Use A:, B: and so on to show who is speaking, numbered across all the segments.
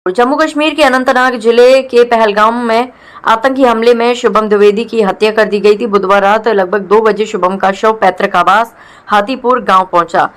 A: जम्मू कश्मीर के अनंतनाग जिले के पहलगाम में आतंकी हमले में शुभम द्विवेदी की हत्या कर दी गई थी। बुधवार रात लगभग 2 बजे शुभम का शव पैतृक आवास हाथीपुर गांव पहुंचा।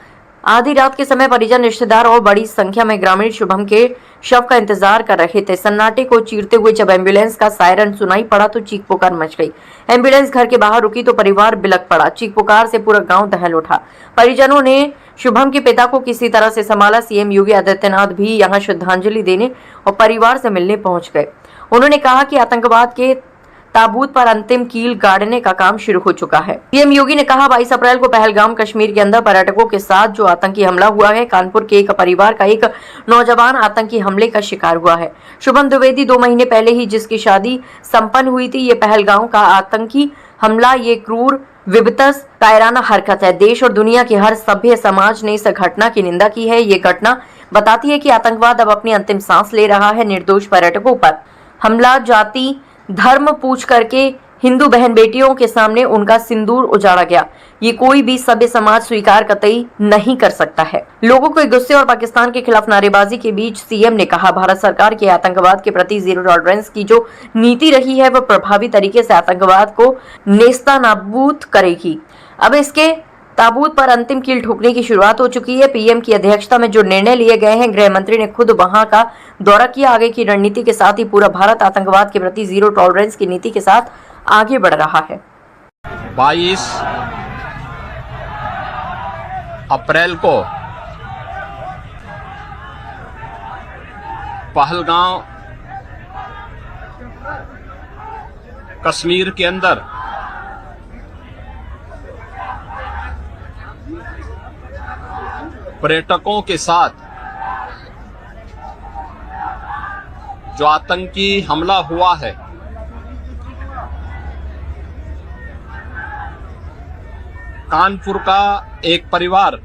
A: आधी रात के समय परिजन, रिश्तेदार और बड़ी संख्या में ग्रामीण शुभम के शव का इंतजार कर रहे थे। सन्नाटे को चीरते हुए जब एम्बुलेंस का सायरन सुनाई पड़ा तो चीख पुकार मच गई। एम्बुलेंस घर के बाहर रुकी तो परिवार बिलख पड़ा। चीख पुकार से पूरा गांव दहल उठा। परिजनों ने शुभम के पिता को किसी तरह से संभाला। सीएम योगी आदित्यनाथ भी यहां श्रद्धांजलि देने और परिवार से मिलने पहुंच गए। उन्होंने कहा कि आतंकवाद के ताबूत पर अंतिम कील गाड़ने का काम शुरू हो चुका है। सीएम योगी ने कहा, 22 अप्रैल को पहलगाम कश्मीर के अंदर पर्यटकों के साथ जो आतंकी हमला हुआ है, कानपुर के एक परिवार का एक नौजवान आतंकी हमले का शिकार हुआ है। शुभम द्विवेदी 2 महीने पहले ही जिसकी शादी संपन्न हुई थी, ये पहलगाम का आतंकी हमला, ये क्रूर, विभत्स, कायराना हरकत है। देश और दुनिया के हर सभ्य समाज ने इस घटना की निंदा की है। ये घटना बताती है कि आतंकवाद अब अपनी अंतिम सांस ले रहा है। निर्दोष पर्यटकों पर हमला, जाति धर्म पूछ करके हिंदू बहन बेटियों के सामने उनका सिंदूर उजाड़ा गया। ये कोई भी सभ्य समाज स्वीकार कतई नहीं कर सकता है। लोगों के गुस्से और पाकिस्तान के खिलाफ नारेबाजी के बीच सीएम ने कहा, भारत सरकार के आतंकवाद के प्रति जीरो टॉलरेंस की जो नीति रही है वह प्रभावी तरीके से आतंकवाद को नेस्तनाबूद करेगी। अब इसके ताबूत पर अंतिम कील ठोकने की शुरुआत हो चुकी है। पीएम की अध्यक्षता में जो निर्णय लिए गए हैं, गृह मंत्री ने खुद वहां का दौरा किया। आगे की रणनीति के साथ ही पूरा भारत आतंकवाद के प्रति जीरो टॉलरेंस की नीति के साथ आगे बढ़ रहा है।
B: 22 अप्रैल को पहलगाम कश्मीर के अंदर पर्यटकों के साथ जो आतंकी हमला हुआ है, कानपुर का एक परिवार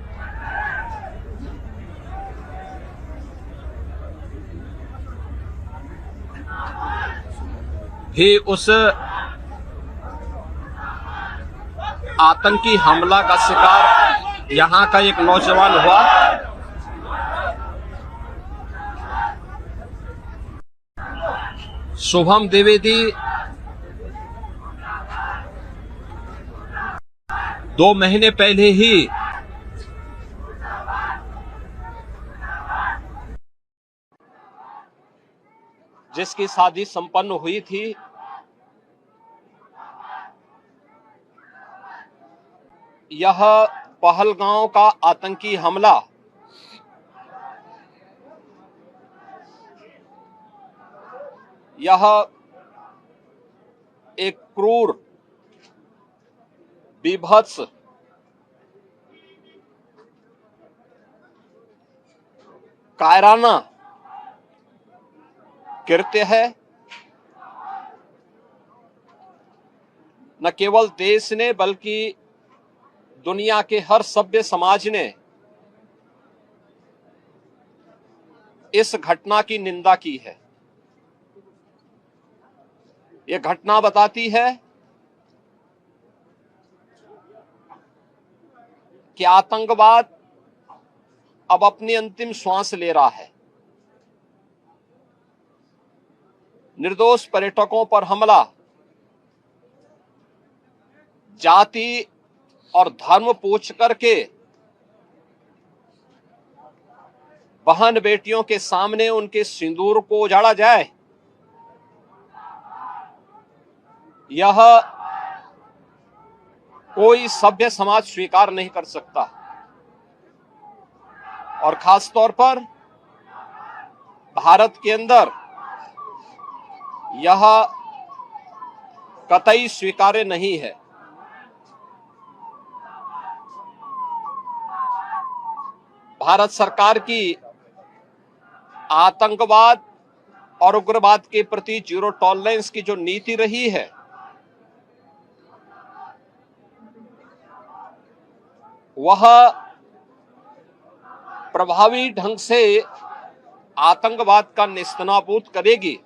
B: भी उस आतंकी हमला का शिकार यहां का एक नौजवान हुआ। शुभम द्विवेदी 2 महीने पहले ही जिसकी शादी संपन्न हुई थी, यह पहलगाम का आतंकी हमला यह एक क्रूर, विभत्स, कायराना कृत्य है। न केवल देश ने बल्कि दुनिया के हर सभ्य समाज ने इस घटना की निंदा की है। यह घटना बताती है कि आतंकवाद अब अपनी अंतिम श्वास ले रहा है। निर्दोष पर्यटकों पर हमला, जाति और धर्म पूछ करके बहन बेटियों के सामने उनके सिंदूर को उजाड़ा जाए, यह कोई सभ्य समाज स्वीकार नहीं कर सकता। और खास तौर पर भारत के अंदर यह कतई स्वीकार्य नहीं है। भारत सरकार की आतंकवाद और उग्रवाद के प्रति जीरो टॉलरेंस की जो नीति रही है, वह प्रभावी ढंग से आतंकवाद का नेस्तनाबूद करेगी।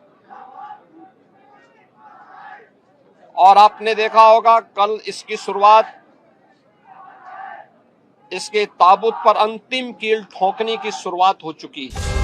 B: और आपने देखा होगा, कल इसकी शुरुआत, इसके ताबूत पर अंतिम कील ठोकने की शुरुआत हो चुकी है।